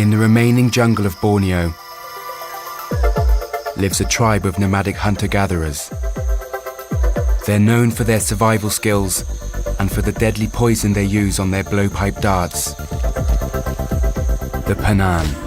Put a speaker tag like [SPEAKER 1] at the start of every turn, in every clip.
[SPEAKER 1] In the remaining jungle of Borneo lives a tribe of nomadic hunter-gatherers. They're known for their survival skills and for the deadly poison they use on their blowpipe darts, the Panan.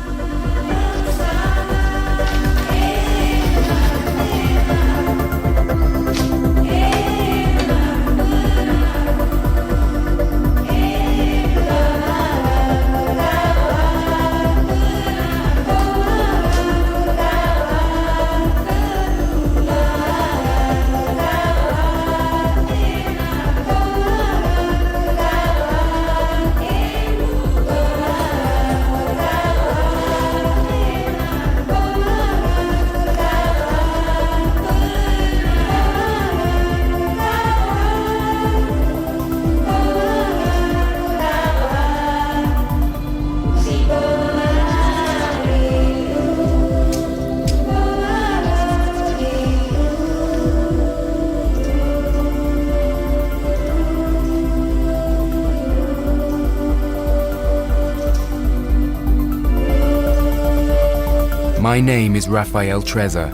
[SPEAKER 1] My name is Rafael Treza.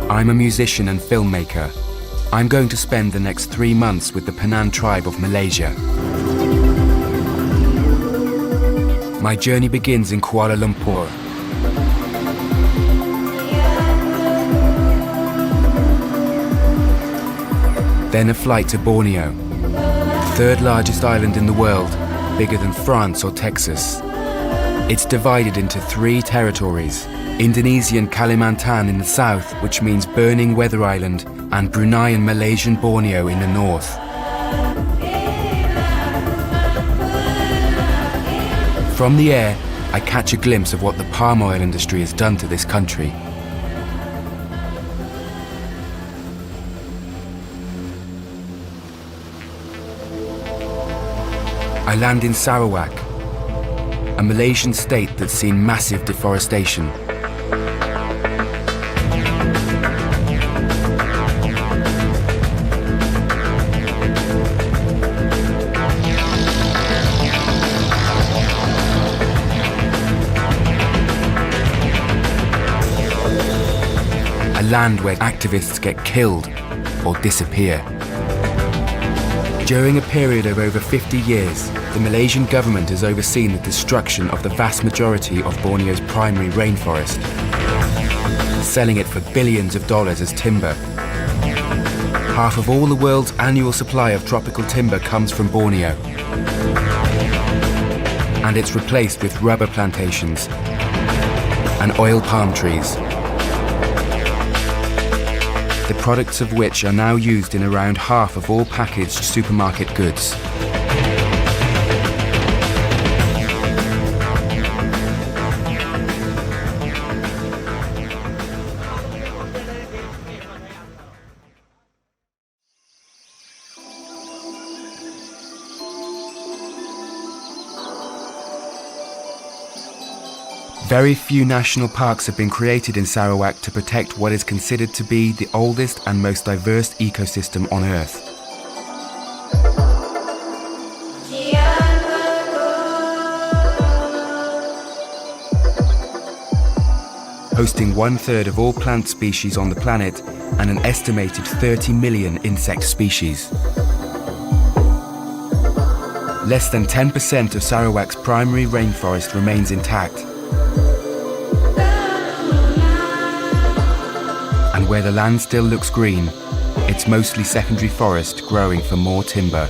[SPEAKER 1] I'm a musician and filmmaker. I'm going to spend the next 3 months with the Panan tribe of Malaysia. My journey begins in Kuala Lumpur. Then a flight to Borneo, the third largest island in the world, bigger than France or Texas. It's divided into 3 territories: Indonesian Kalimantan in the south, which means burning weather island, and Brunei and Malaysian Borneo in the north. From the air, I catch a glimpse of what the palm oil industry has done to this country. I land in Sarawak, a Malaysian state that's seen massive deforestation. A land where activists get killed or disappear. During a period of over 50 years, the Malaysian government has overseen the destruction of the vast majority of Borneo's primary rainforest, selling it for billions of dollars as timber. Half of all the world's annual supply of tropical timber comes from Borneo, and it's replaced with rubber plantations and oil palm trees, the products of which are now used in around half of all packaged supermarket goods. Very few national parks have been created in Sarawak to protect what is considered to be the oldest and most diverse ecosystem on Earth. Hosting 1/3 of all plant species on the planet and an estimated 30 million insect species. Less than 10% of Sarawak's primary rainforest remains intact. And where the land still looks green, it's mostly secondary forest growing for more timber.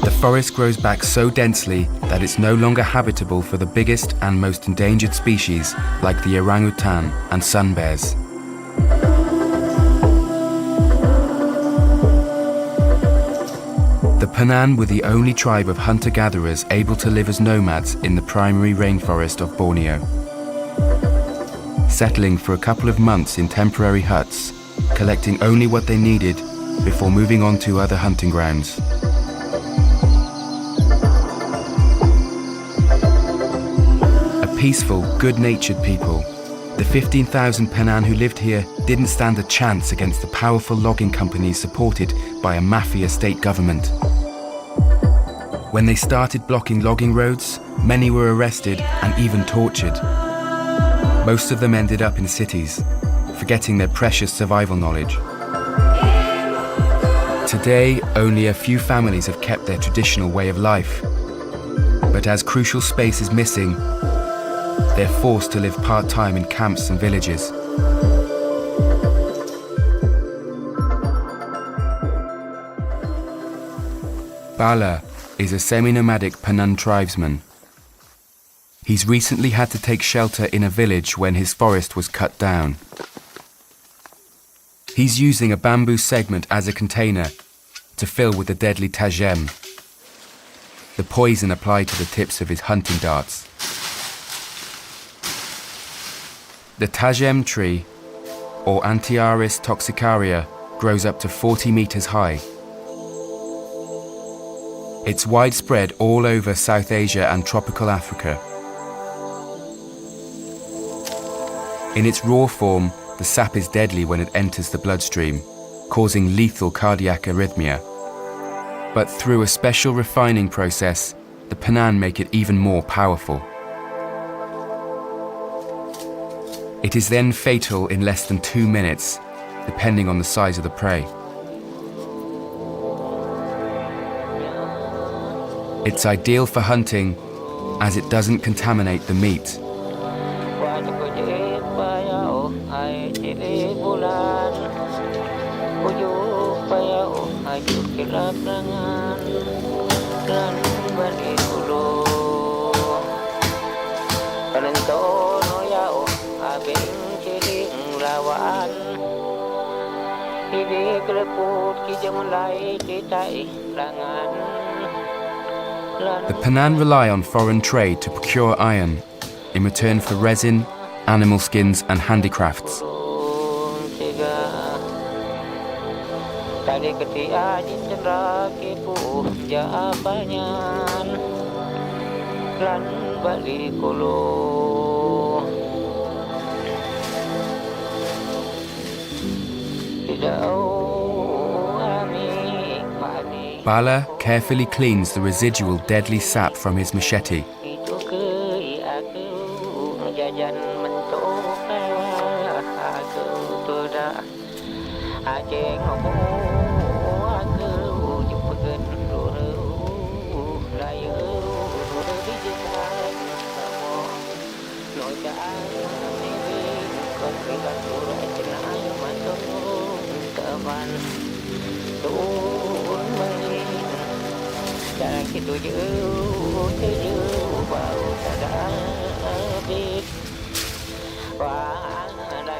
[SPEAKER 1] The forest grows back so densely that it's no longer habitable for the biggest and most endangered species like the orangutan and sun bears. The Panan were the only tribe of hunter-gatherers able to live as nomads in the primary rainforest of Borneo, settling for a couple of months in temporary huts, collecting only what they needed before moving on to other hunting grounds. A peaceful, good-natured people, The 15,000 Penan who lived here didn't stand a chance against the powerful logging companies supported by a mafia state government. When they started blocking logging roads, many were arrested and even tortured. Most of them ended up in cities, forgetting their precious survival knowledge. Today, only a few families have kept their traditional way of life. But as crucial space is missing, they're forced to live part-time in camps and villages. Bala is a semi-nomadic Penan tribesman. He's recently had to take shelter in a village when his forest was cut down. He's using a bamboo segment as a container to fill with the deadly tagem, the poison applied to the tips of his hunting darts. The tagem tree, or Antiaris toxicaria, grows up to 40 meters high. It's widespread all over South Asia and tropical Africa. In its raw form, the sap is deadly when it enters the bloodstream, causing lethal cardiac arrhythmia. But through a special refining process, the Penan make it even more powerful. It is then fatal in less than 2 minutes, depending on the size of the prey. It's ideal for hunting, as it doesn't contaminate the meat. The Penan rely on foreign trade to procure iron in return for resin, animal skins and handicrafts. Bala carefully cleans the residual deadly sap from his machete.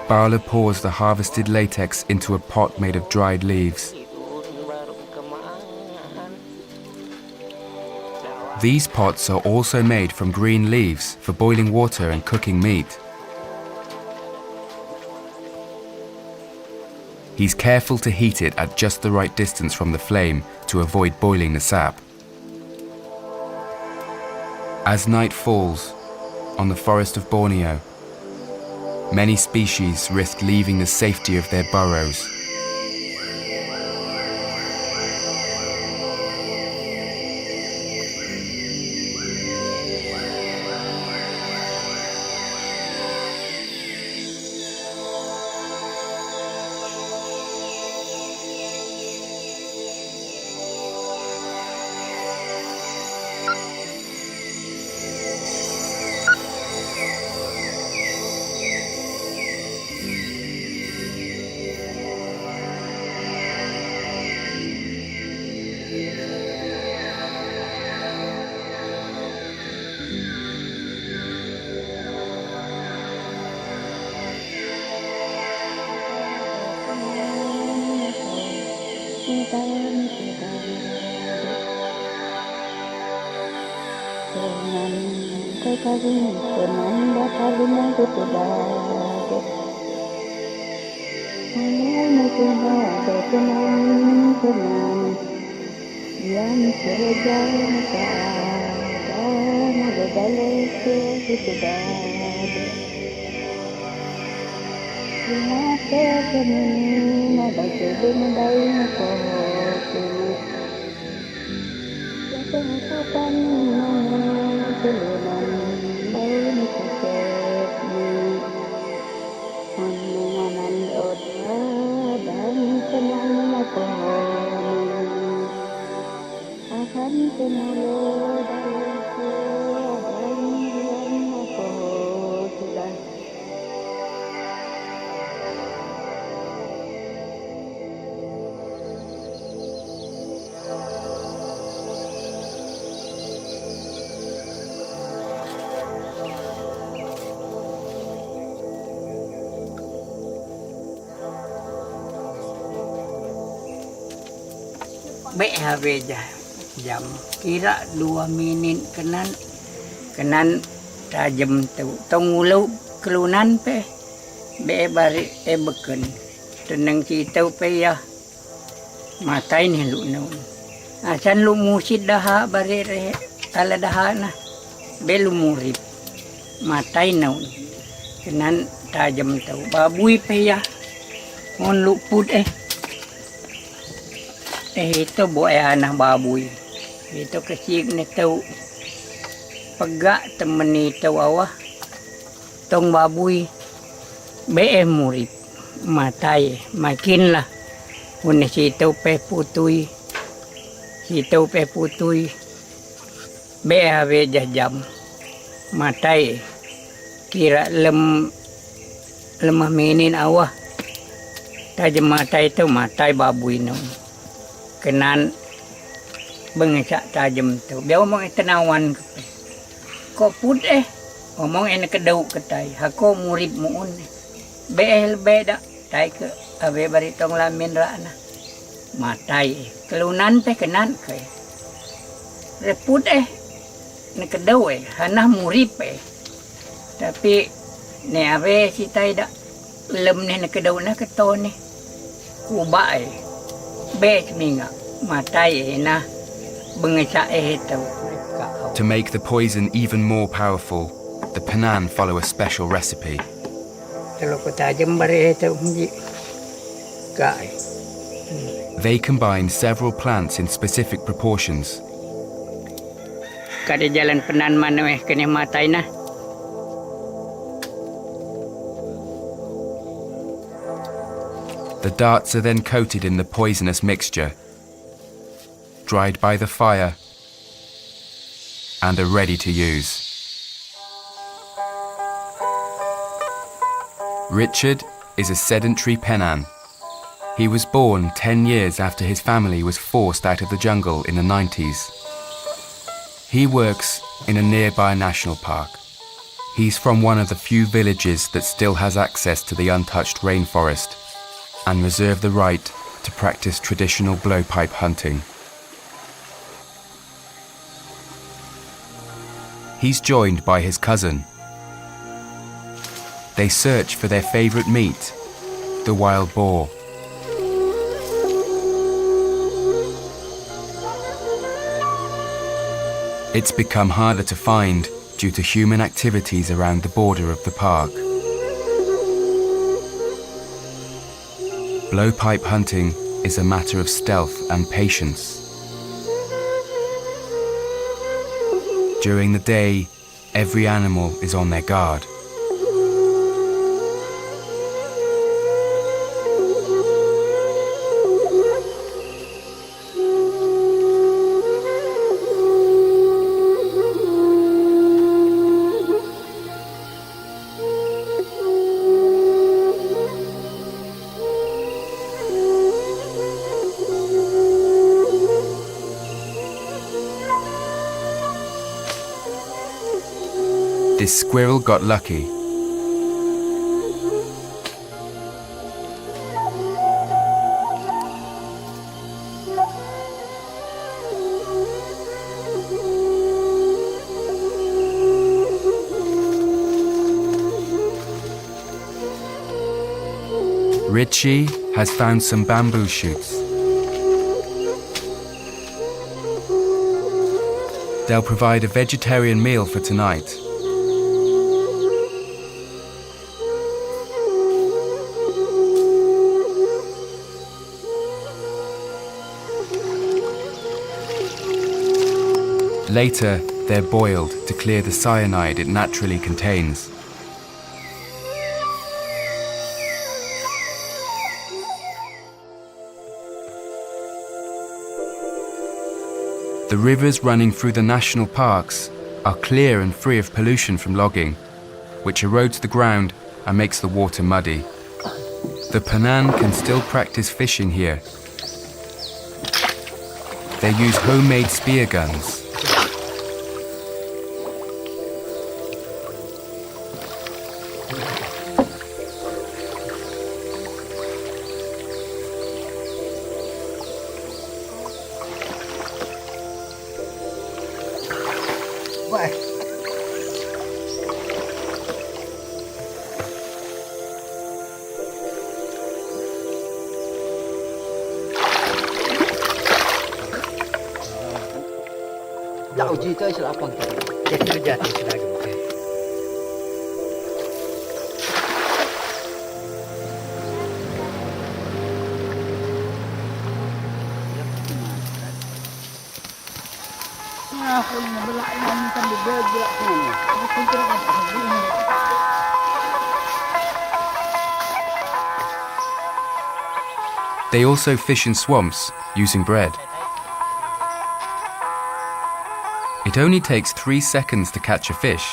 [SPEAKER 1] Bala pours the harvested latex into a pot made of dried leaves. These pots are also made from green leaves for boiling water and cooking meat. He's careful to heat it at just the right distance from the flame to avoid boiling the sap. As night falls on the forest of Borneo, many species risk leaving the safety of their burrows.
[SPEAKER 2] Be have jam kira 2 minit kenan tajam tu tong ulu kelunan pe be bari beken tenang citau pe ya matai ni lu no asan lu musid dah bari re ala dah na be lu murip matai no kenan tajam tu babui pe ya on lu put itu buat anak babuy. Itu kesik ni tahu. Pagak temen ni tahu awah. Tong babuy. Be murid. Matai. Makin lah. Una si tahu pe putui. Si tahu pe putui. Be have jam. Matai. Kira lemah minin awah. Tajam matai tu matai babuy no. Kenan bengsa tajam tu biar omong tenawan ko put omong enak kedau ketai hako murib muun bel beda tai ke ave bari tong lamin rana matai kelunan pe kenan ke reput ne kedau hanah murib tapi ne ave si tai dak lem ne kedau na keto ne kuba
[SPEAKER 1] To make the poison even more powerful, the Penan follow a special recipe. They combine several plants in specific proportions.
[SPEAKER 2] Kada jalan Penan mana kena matai na.
[SPEAKER 1] The darts are then coated in the poisonous mixture, dried by the fire, and are ready to use. Richard is a sedentary Penan. He was born 10 years after his family was forced out of the jungle in the 90s. He works in a nearby national park. He's from one of the few villages that still has access to the untouched rainforest and reserve the right to practice traditional blowpipe hunting. He's joined by his cousin. They search for their favorite meat, the wild boar. It's become harder to find due to human activities around the border of the park. Blowpipe hunting is a matter of stealth and patience. During the day, every animal is on their guard. This squirrel got lucky. Richie has found some bamboo shoots. They'll provide a vegetarian meal for tonight. Later, they're boiled to clear the cyanide it naturally contains. The rivers running through the national parks are clear and free of pollution from logging, which erodes the ground and makes the water muddy. The Penan can still practice fishing here. They use homemade spear guns.
[SPEAKER 3] Tak uji tu sila apa?
[SPEAKER 2] Itu jatuh sudah gempa.
[SPEAKER 3] Aku nak belak ini kan berbelak ni. Aku kira ini.
[SPEAKER 1] They also fish in swamps using bread. It only takes 3 seconds to catch a fish.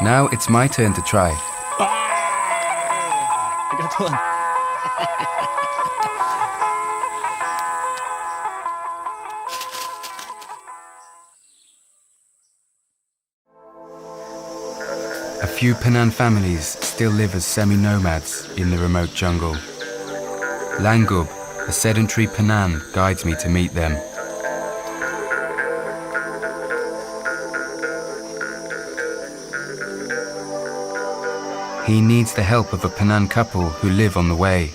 [SPEAKER 1] Now it's my turn to try.
[SPEAKER 3] Kegatuan.
[SPEAKER 1] A few Penan families still live as semi-nomads in the remote jungle. Langub, a sedentary Penan, guides me to meet them. He needs the help of a Penan couple who live on the way.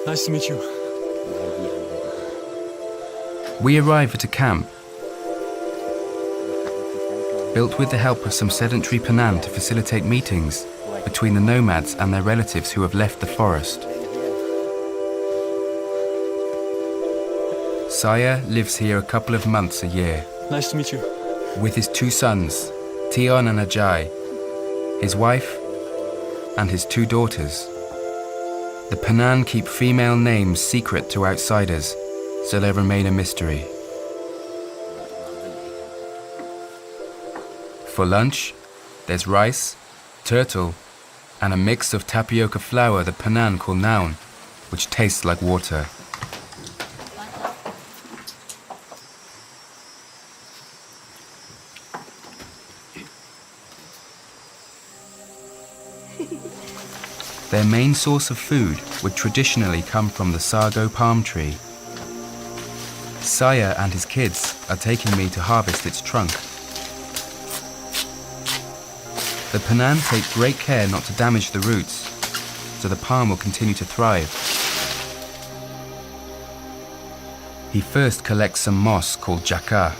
[SPEAKER 4] Nice to meet you.
[SPEAKER 1] We arrive at a camp built with the help of some sedentary Penan to facilitate meetings between the nomads and their relatives who have left the forest. Saya lives here a couple of months a year.
[SPEAKER 4] Nice to meet you.
[SPEAKER 1] With his 2 sons, Tion and Ajay, his wife, and his 2 daughters. The Penan keep female names secret to outsiders, so they remain a mystery. For lunch, there's rice, turtle, and a mix of tapioca flour the Penan call naun, which tastes like water. Their main source of food would traditionally come from the sago palm tree. Saya and his kids are taking me to harvest its trunk. The Penan take great care not to damage the roots, so the palm will continue to thrive. He first collects some moss called jaka,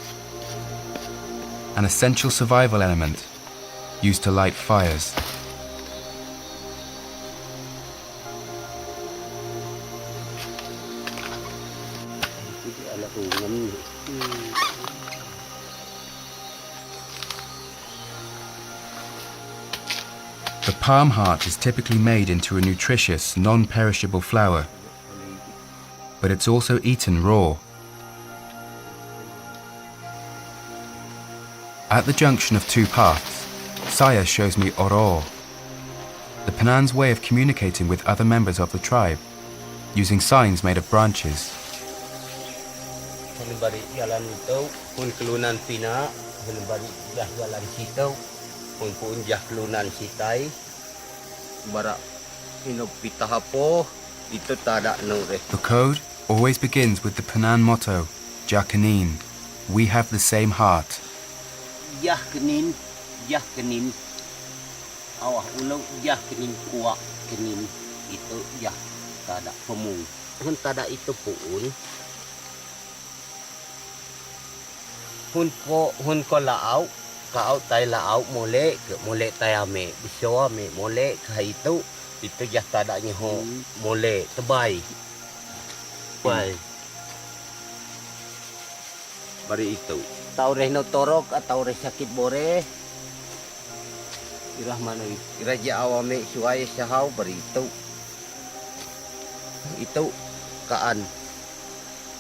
[SPEAKER 1] an essential survival element used to light fires. The palm heart is typically made into a nutritious, non-perishable flour, but it's also eaten raw. At the junction of 2 paths, Saya shows me oro, the Penan's way of communicating with other members of the tribe, using signs made of branches.
[SPEAKER 5] Balik jalan itu pun kelunan pina balik dah jalan situ pun jah kelunan sitai barak ino pita hapo itu tada nure.
[SPEAKER 1] The code always begins with the Penan motto, Jakanin, we have the same heart.
[SPEAKER 5] Jah kenin awah ulau jah kenin kuak kenin itu jah tada pemung pun tada itu pun hun ko laau kau tai laau mole tai ame biso ame mole kai itu jah tada nyeho mole tebai bai bari itu tau reh no torok atau reh sakit bore irah mana iraja awame suai sahau bari itu kaan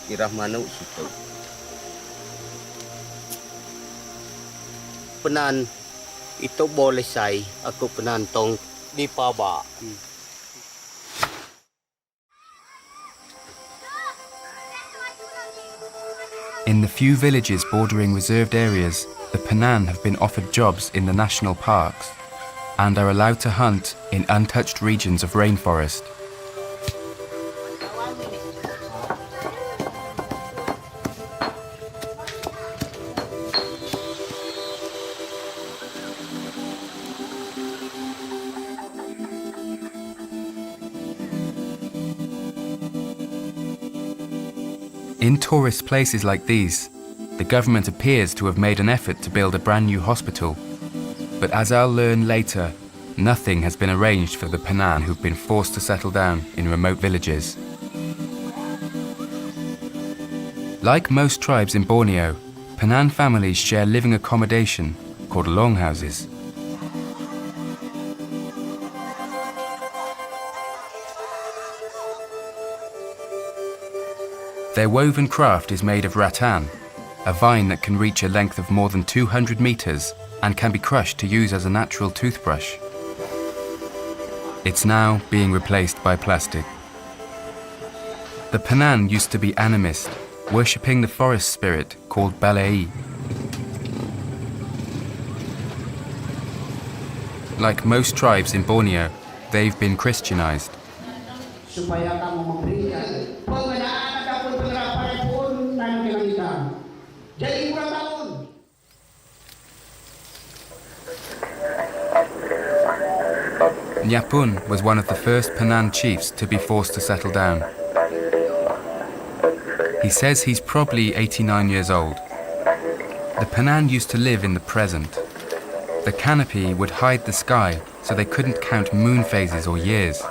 [SPEAKER 5] irah mana situ Penan itu boleh say aku penan tong di paba.
[SPEAKER 1] In the few villages bordering reserved areas, the Penan have been offered jobs in the national parks and are allowed to hunt in untouched regions of rainforest. In tourist places like these, the government appears to have made an effort to build a brand new hospital. But as I'll learn later, nothing has been arranged for the Penan who've been forced to settle down in remote villages. Like most tribes in Borneo, Penan families share living accommodation called longhouses. Their woven craft is made of rattan, a vine that can reach a length of more than 200 meters and can be crushed to use as a natural toothbrush. It's now being replaced by plastic. The Penan used to be animist, worshipping the forest spirit called Balei. Like most tribes in Borneo, they've been Christianized.
[SPEAKER 3] Supaya kamu memberikan pengenaan ataupun penerapan pun nanti kita jadi kurang tahun.
[SPEAKER 1] Nyapun was one of the first Penan chiefs to be forced to settle down. He says he's probably 89 years old. The Penan used to live in the present. The canopy would hide the sky so they couldn't count moon phases or years.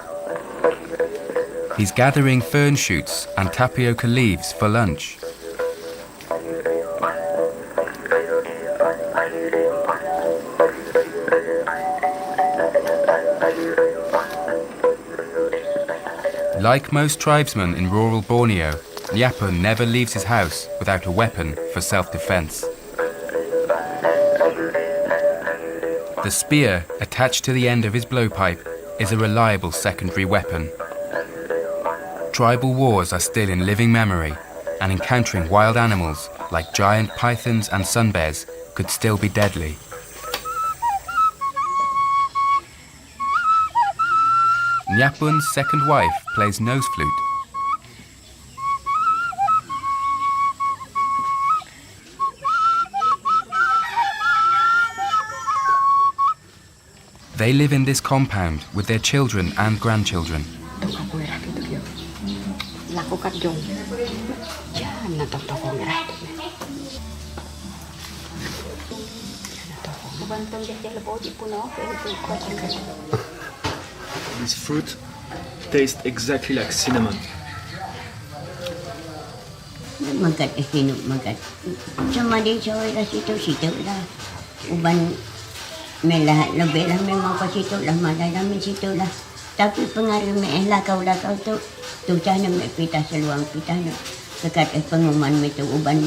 [SPEAKER 1] He's gathering fern shoots and tapioca leaves for lunch. Like most tribesmen in rural Borneo, Nyapun never leaves his house without a weapon for self-defense. The spear attached to the end of his blowpipe is a reliable secondary weapon. Tribal wars are still in living memory, and encountering wild animals like giant pythons and sun bears could still be deadly. Nyapun's second wife plays nose flute. They live in this compound with their children and grandchildren.
[SPEAKER 6] Lakukan dong. Jangan natokong ya.
[SPEAKER 4] This fruit tastes exactly like cinnamon.
[SPEAKER 6] Magat hinuk magat. Cuma dia cakap lah situ lah. Uban melah lebih lah memang pas situ lah malah lah situ lah. Tapi pengaruh lakau tu cahaya mek pita seluang pita nak dekat pengumuman itu uban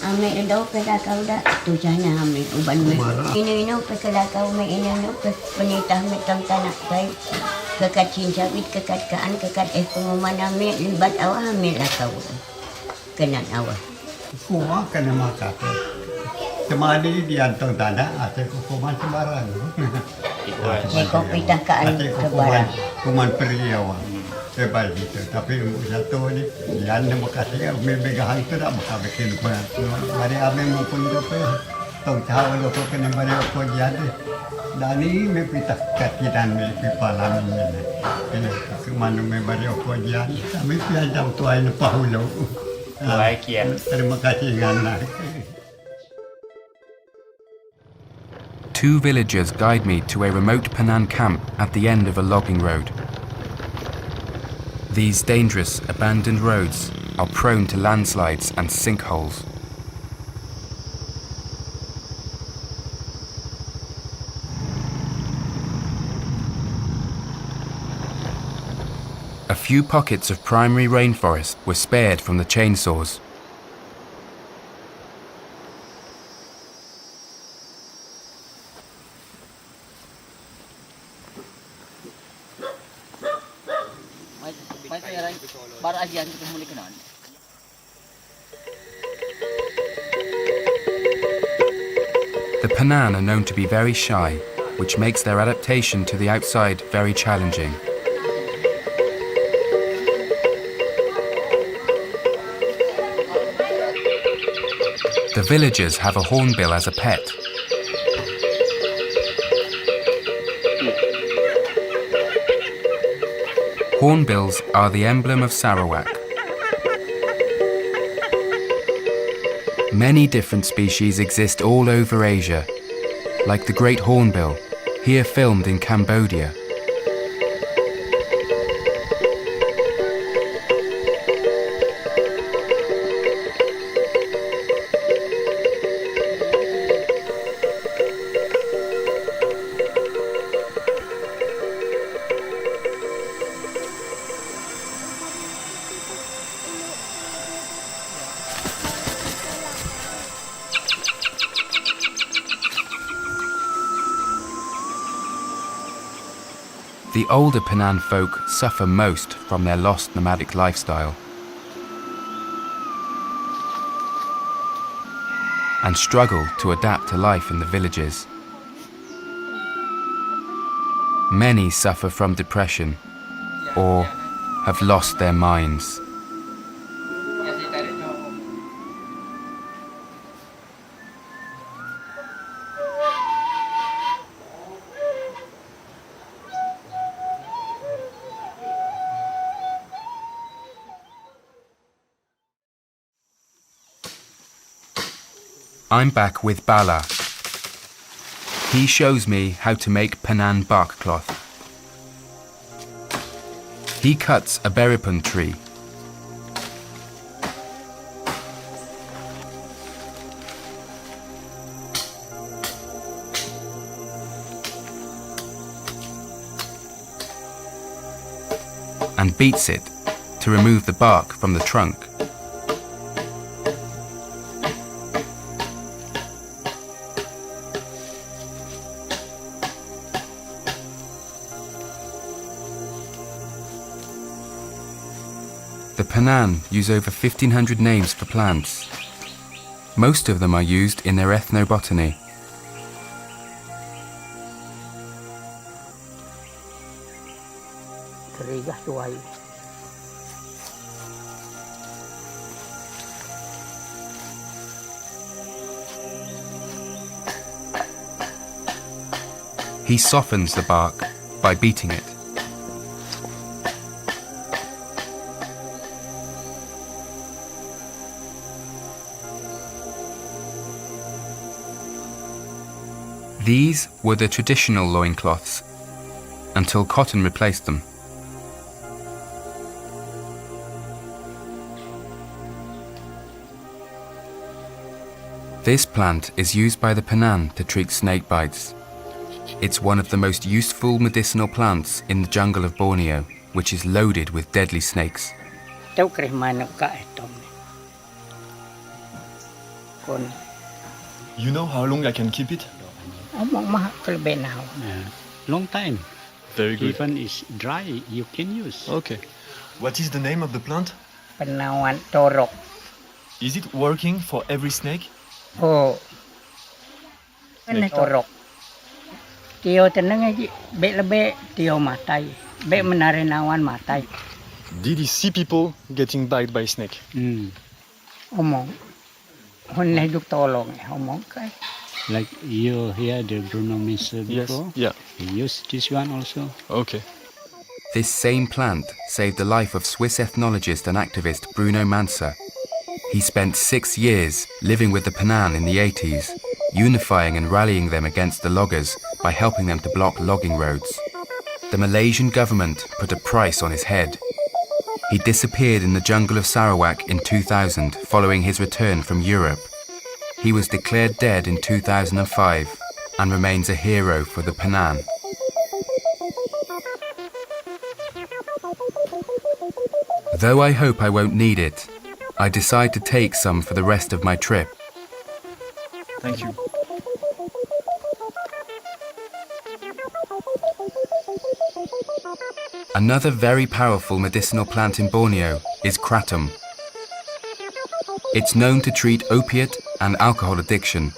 [SPEAKER 6] Ambil daw pelakau dah tu sana ambil uban me. Ino pe pelakau me ino pe penitah me tam tanak kai. Kekat cincawit kekat kaan kekat pengumuman ambil libat awak ambil lakau. Kenat awak.
[SPEAKER 7] Semua kena makan. Cuma ni di antong tanah ada hukuman sembarang.
[SPEAKER 6] Kau pitah kaan ke barang.
[SPEAKER 7] Hukuman periawan. Sebab itu. Tapi satu ni dia nak makasih memegang tu tak bakal bikin apa. Mari ambil maupun apa. Tong tahu lo kau kena mari apa jadi. Dan ni mepitah katidan me pipalan ni. Ini kemana mari apa jadi. Kami piajam tuai lepas hulu.
[SPEAKER 8] Baik ya.
[SPEAKER 7] Terima kasih ngana.
[SPEAKER 1] Two villagers guide me to a remote Penan camp at the end of a logging road. These dangerous, abandoned roads are prone to landslides and sinkholes. A few pockets of primary rainforest were spared from the chainsaws. The Penan are known to be very shy, which makes their adaptation to the outside very challenging. The villagers have a hornbill as a pet. Hornbills are the emblem of Sarawak. Many different species exist all over Asia, like the great hornbill, here filmed in Cambodia. The older Penan folk suffer most from their lost nomadic lifestyle and struggle to adapt to life in the villages. Many suffer from depression or have lost their minds. I'm back with Bala. He shows me how to make Penan bark cloth. He cuts a beripun tree. And beats it to remove the bark from the trunk. The Penan use over 1,500 names for plants. Most of them are used in their ethnobotany. He softens the bark by beating it. These were the traditional loincloths, until cotton replaced them. This plant is used by the Penan to treat snake bites. It's one of the most useful medicinal plants in the jungle of Borneo, which is loaded with deadly snakes.
[SPEAKER 2] คน
[SPEAKER 4] You know how long I can keep it?
[SPEAKER 2] เอามองมาก็เลยเป็นเอา
[SPEAKER 8] Long time.
[SPEAKER 4] Very good.
[SPEAKER 8] Even it's dry, you can use.
[SPEAKER 4] Okay. What is the name of the plant?
[SPEAKER 2] เป็นนาวันโตรก
[SPEAKER 4] Is it working for every snake?
[SPEAKER 2] โอ้เป็นโตรกเกี่ยวแต่นั่งไงเบะละเบะเกี่ยวมาไตเบะมันอะไรนาวันมาไต
[SPEAKER 4] Did he see people getting bite by snake?
[SPEAKER 2] เอามองคนในยุคโตลงเอามองก็
[SPEAKER 8] Like you hear the Bruno Mesa
[SPEAKER 4] Yes.
[SPEAKER 8] before?
[SPEAKER 4] Yeah.
[SPEAKER 8] He used this one also.
[SPEAKER 4] Okay.
[SPEAKER 1] This same plant saved the life of Swiss ethnologist and activist Bruno Mansa. He spent 6 years living with the Penan in the 80s, unifying and rallying them against the loggers by helping them to block logging roads. The Malaysian government put a price on his head. He disappeared in the jungle of Sarawak in 2000 following his return from Europe. He was declared dead in 2005 and remains a hero for the Penan. Though I hope I won't need it, I decide to take some for the rest of my trip.
[SPEAKER 4] Thank you.
[SPEAKER 1] Another very powerful medicinal plant in Borneo is kratom. It's known to treat opiate and alcohol addiction.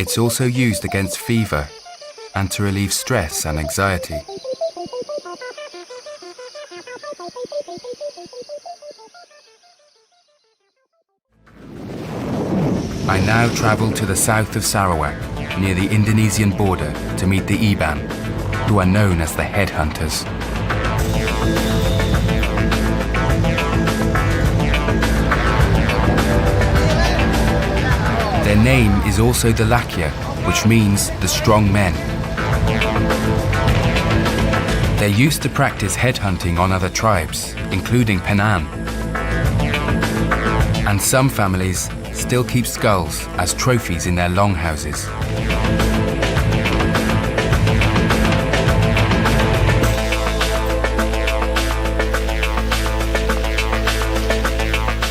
[SPEAKER 1] It's also used against fever and to relieve stress and anxiety. I now travel to the south of Sarawak, near the Indonesian border, to meet the Iban, who are known as the headhunters. Their name is also the Lakya, which means the strong men. They used to practice headhunting on other tribes, including Penan. And some families still keep skulls as trophies in their longhouses.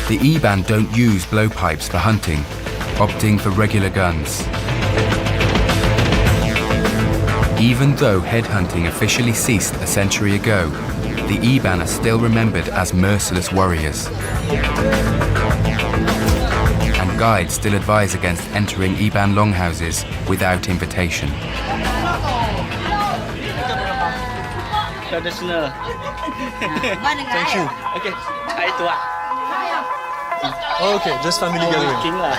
[SPEAKER 1] The Iban don't use blowpipes for hunting, opting for regular guns. Even though headhunting officially ceased a century ago, the Iban are still remembered as merciless warriors. And guides still advise against entering Iban longhouses without invitation.
[SPEAKER 8] Traditional. Thank you. Okay, I tua.
[SPEAKER 4] Okay, just family gathering.
[SPEAKER 8] King lah.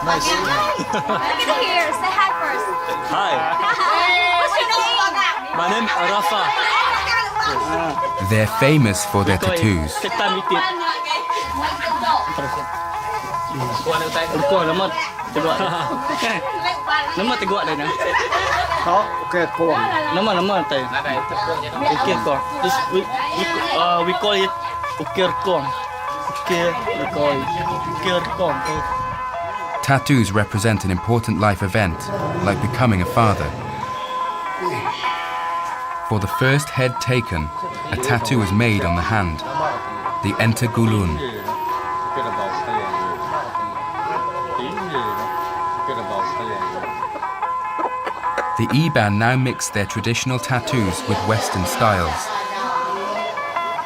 [SPEAKER 4] Nice.
[SPEAKER 9] Look at here. Say hi first.
[SPEAKER 4] Hi,
[SPEAKER 9] What's your name?
[SPEAKER 4] my name is Rafa.
[SPEAKER 1] They're famous for their tattoos.
[SPEAKER 8] Kita mitit. Urko lemot. Tegak. Lemot tegak dah na.
[SPEAKER 3] Okay, cool.
[SPEAKER 8] Lemot tay. Ukir ko. This we call it ukir kong. Ukir we call it ukir kong.
[SPEAKER 1] Tattoos represent an important life event, like becoming a father. For the first head taken, a tattoo is made on the hand, the entagulun. The Iban now mix their traditional tattoos with Western styles.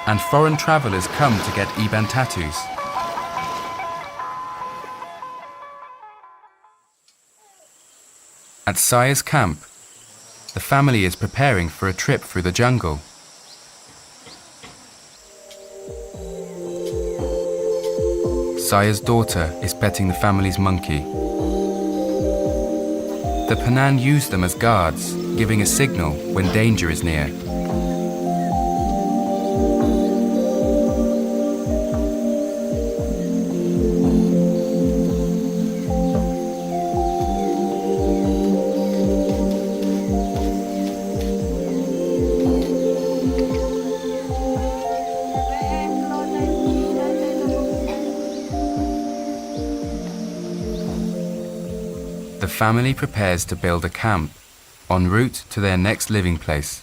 [SPEAKER 1] And foreign travellers come to get Iban tattoos. At Saya's camp, the family is preparing for a trip through the jungle. Saya's daughter is petting the family's monkey. The Penan use them as guards, giving a signal when danger is near. The family prepares to build a camp, en route to their next living place.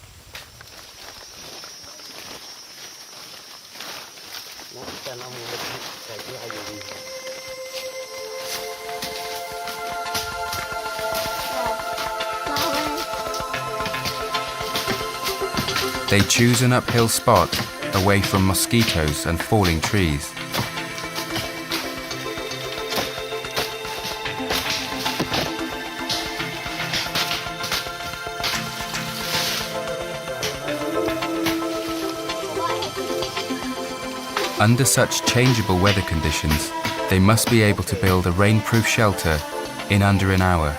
[SPEAKER 1] They choose an uphill spot away from mosquitoes and falling trees. Under such changeable weather conditions, they must be able to build a rainproof shelter in under an hour.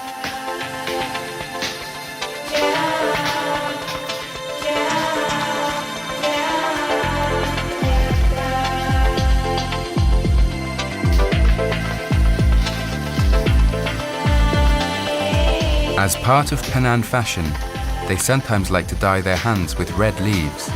[SPEAKER 1] As part of Penang fashion, they sometimes like to dye their hands with red leaves.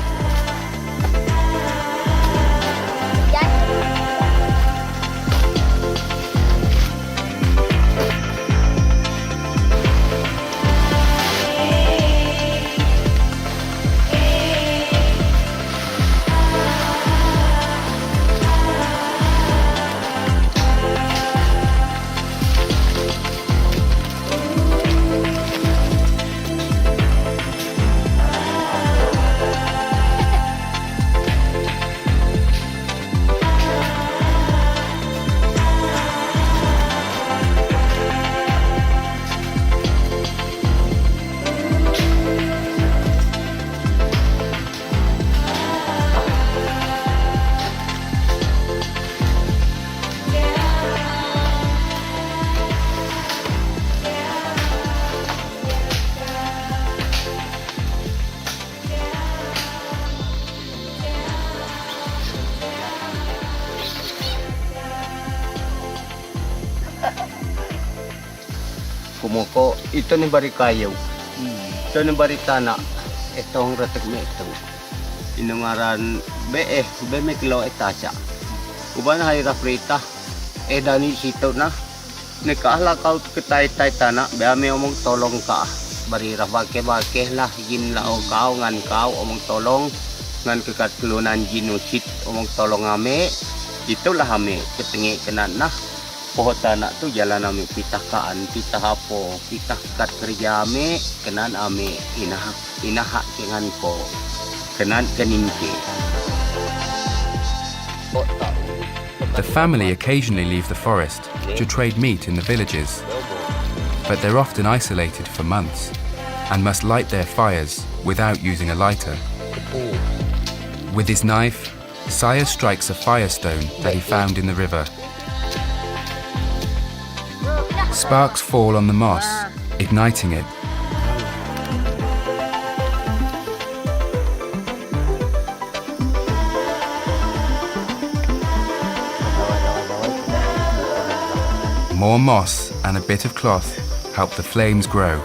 [SPEAKER 5] Kumuko, ito ni bari kayaw. Ito ni bari tana. Itong ratig na ito. Inungaran, be may kilo itasya. Uban hay rafrita. Dani sito na. Nikahalakaw kitay-tay tana. Be may omong tolong ka. Bari rafake-bake lah. Ginlao kao, ngan kao, omong tolong. Ngan kekatulunan ginusit, omong tolong ame. Itulah ame, ketengi kenan nah. Pohota nak tu jalan ame pitah kaan, pitah hapo, pitah kat kerja ame, kenan ame inahak dengan ko, kenan keninke.
[SPEAKER 1] The family occasionally leave the forest to trade meat in the villages, but they're often isolated for months and must light their fires without using a lighter. With his knife, Saya strikes a firestone that he found in the river. Sparks fall on the moss, igniting it. More moss and a bit of cloth help the flames grow.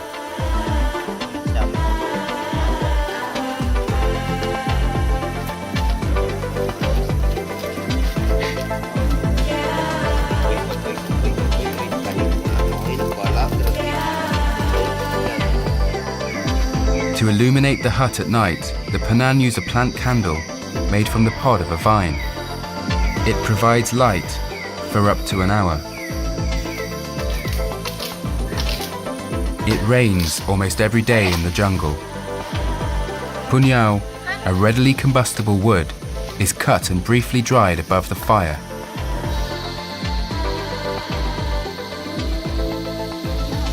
[SPEAKER 1] To illuminate the hut at night, the Penang use a plant candle made from the pod of a vine. It provides light for up to an hour. It rains almost every day in the jungle. Punyao, a readily combustible wood, is cut and briefly dried above the fire.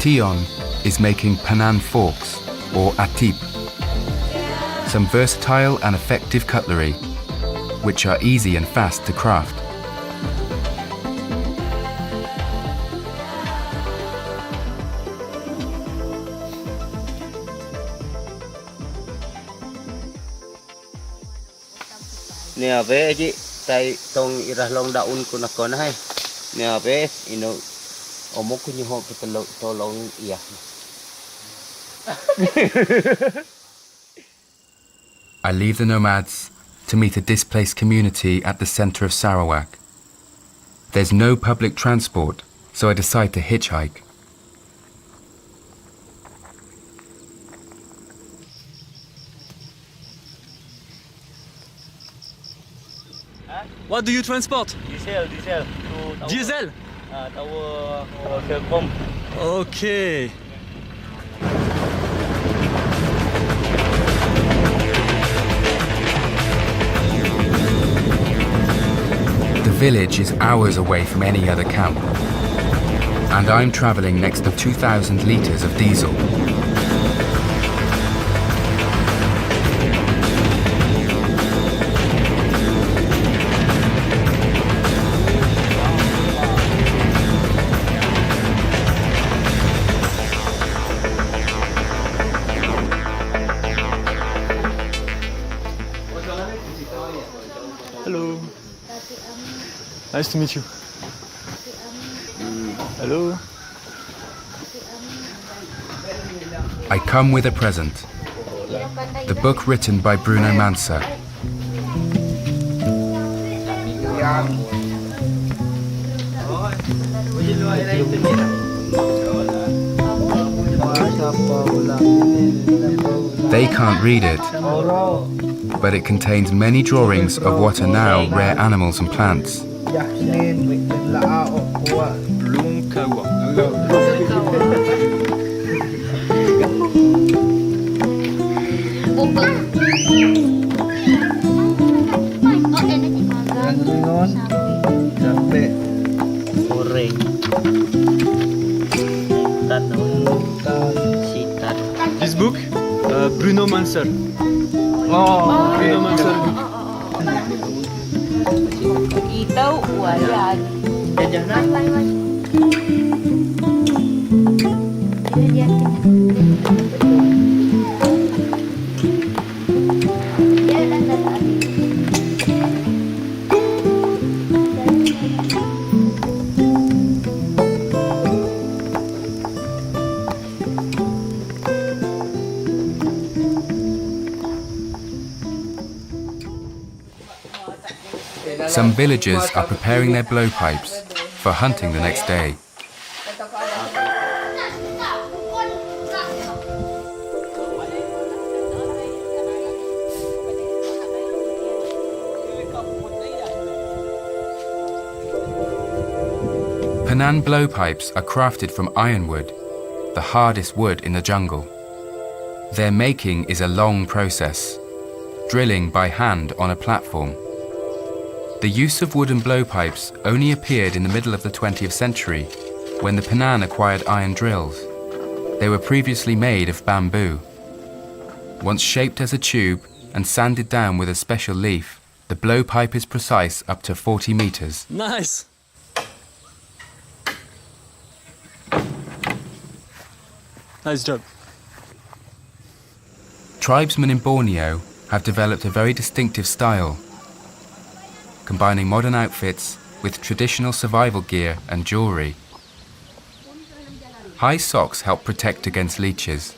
[SPEAKER 1] Tion is making Penang forks, or atip, some versatile and effective cutlery, which are easy and fast to craft.
[SPEAKER 5] Ni abe ji tai tong irah long daun ko na ko na hay. Ni abe ino omok ko nyo ko tolong iya.
[SPEAKER 1] I leave the nomads to meet a displaced community at the center of Sarawak. There's no public transport, so I decide to hitchhike.
[SPEAKER 8] What do you transport?
[SPEAKER 10] Diesel.
[SPEAKER 8] Diesel?
[SPEAKER 10] Tower Telkom.
[SPEAKER 8] Okay.
[SPEAKER 1] village is hours away from any other camp, and I'm traveling next to 2,000 litres of diesel.
[SPEAKER 4] Hello. Nice to meet you. Hello.
[SPEAKER 1] I come with a present. The book written by Bruno Mansa. They can't read it, but it contains many drawings of what are now rare animals and plants.
[SPEAKER 4] This book, Bruno Manser. Oh, Bruno Manser.
[SPEAKER 9] Ito, wala.
[SPEAKER 1] Some villagers are preparing their blowpipes for hunting the next day. Penang blowpipes are crafted from ironwood, the hardest wood in the jungle. Their making is a long process, drilling by hand on a platform. The use of wooden blowpipes only appeared in the middle of the 20th century, when the Penang acquired iron drills. They were previously made of bamboo. Once shaped as a tube and sanded down with a special leaf, the blowpipe is precise up to 40 meters.
[SPEAKER 4] Nice. Nice job.
[SPEAKER 1] Tribesmen in Borneo have developed a very distinctive style, combining modern outfits with traditional survival gear and jewelry. High socks help protect against leeches.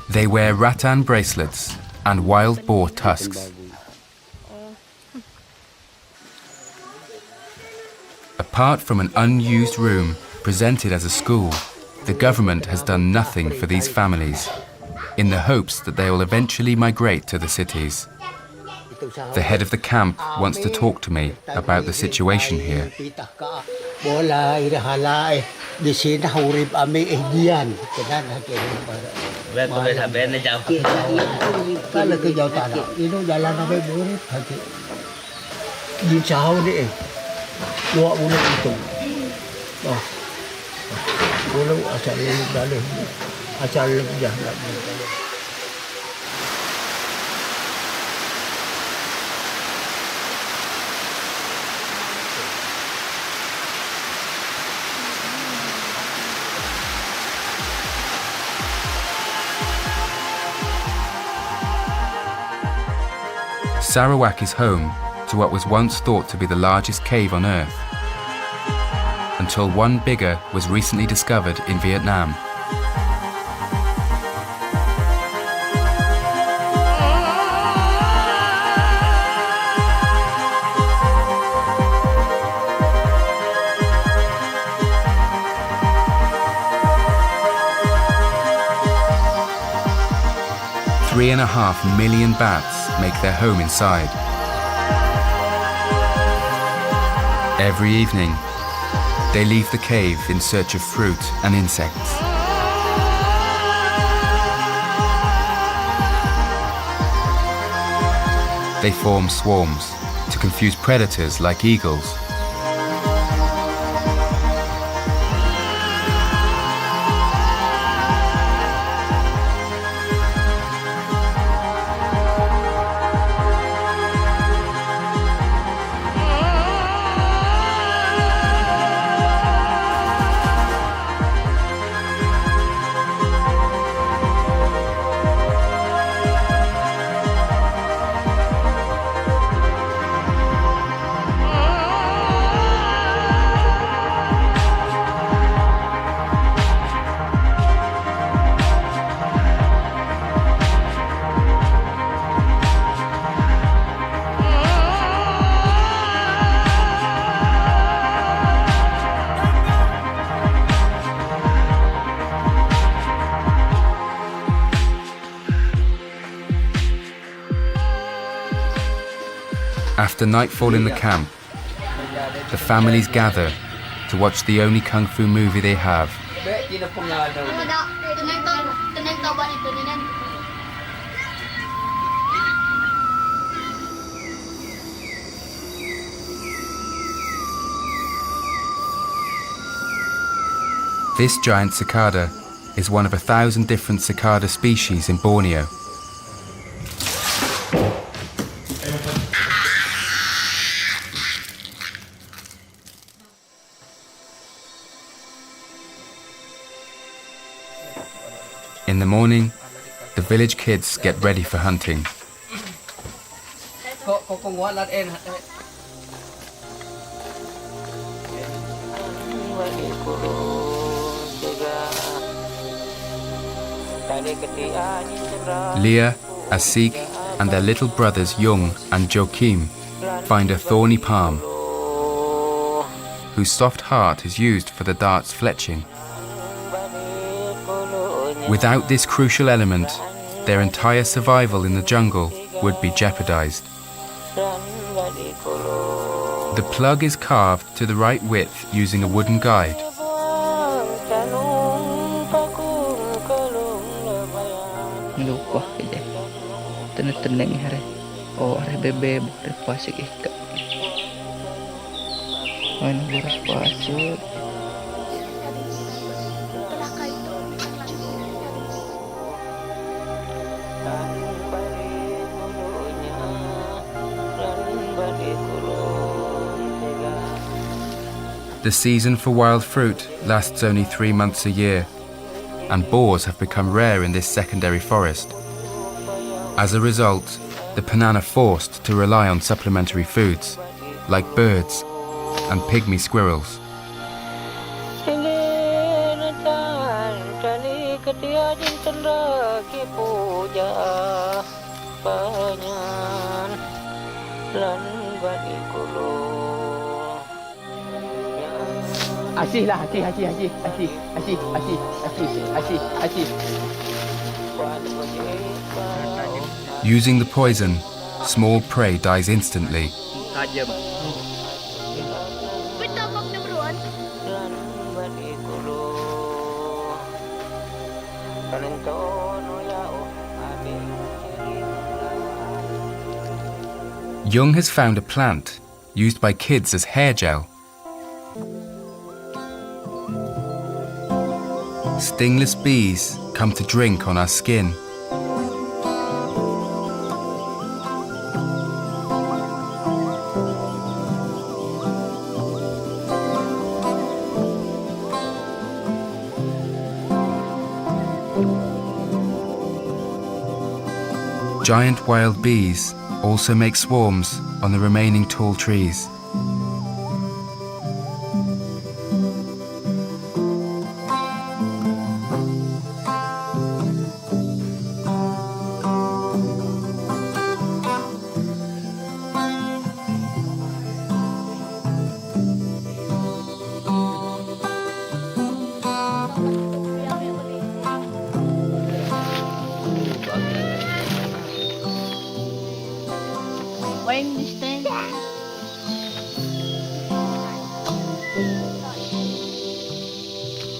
[SPEAKER 1] They wear rattan bracelets and wild boar tusks. Apart from an unused room presented as a school, the government has done nothing for these families, in the hopes that they will eventually migrate to the cities. The head of the camp wants to talk to me about the situation here. Sarawak is home to what was once thought to be the largest cave on Earth, until one bigger was recently discovered in Vietnam. $3.5 million bats make their home inside. Every evening, they leave the cave in search of fruit and insects. they form swarms to confuse predators like eagles. After nightfall in the camp, the families gather to watch the only kung fu movie they have. This giant cicada is one of 1,000 different cicada species in Borneo. In the morning, the village kids get ready for hunting. Leah, Asik, and their little brothers Jung and Joachim find a thorny palm, whose soft heart is used for the dart's fletching. Without this crucial element, their entire survival in the jungle would be jeopardized. The plug is carved to the right width using a wooden guide.
[SPEAKER 8] Lupa aja. Teneng hari. Oh, hari bebe boleh pasik ikat. Mana boleh pasik.
[SPEAKER 1] The season for wild fruit lasts only 3 months a year, and boars have become rare in this secondary forest. As a result, the Penan are forced to rely on supplementary foods, like birds and pygmy squirrels.
[SPEAKER 8] Asih lah, asih.
[SPEAKER 1] Using the poison, small prey dies instantly.
[SPEAKER 8] Tajam.
[SPEAKER 1] Jung has found a plant used by kids as hair gel. Stingless bees come to drink on our skin. Giant wild bees also make swarms on the remaining tall trees.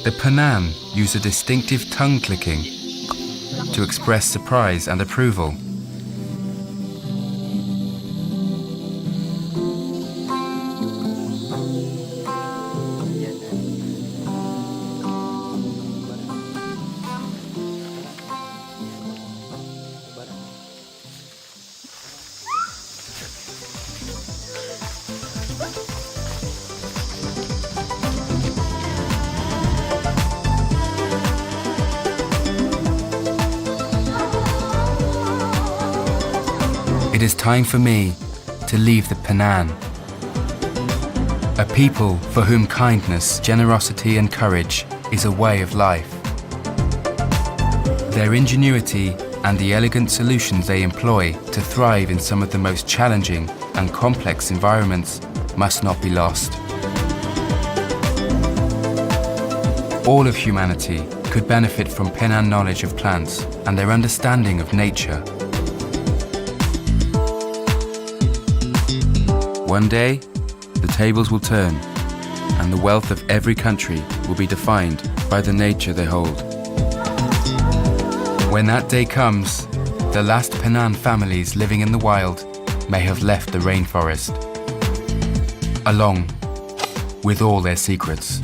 [SPEAKER 1] The Penan use a distinctive tongue clicking to express surprise and approval. it is time for me to leave the Penang. A people for whom kindness, generosity and courage is a way of life. Their ingenuity and the elegant solutions they employ to thrive in some of the most challenging and complex environments must not be lost. All of humanity could benefit from Penang knowledge of plants and their understanding of nature. One day, the tables will turn, and the wealth of every country will be defined by the nature they hold. When that day comes, the last Penang families living in the wild may have left the rainforest, along with all their secrets.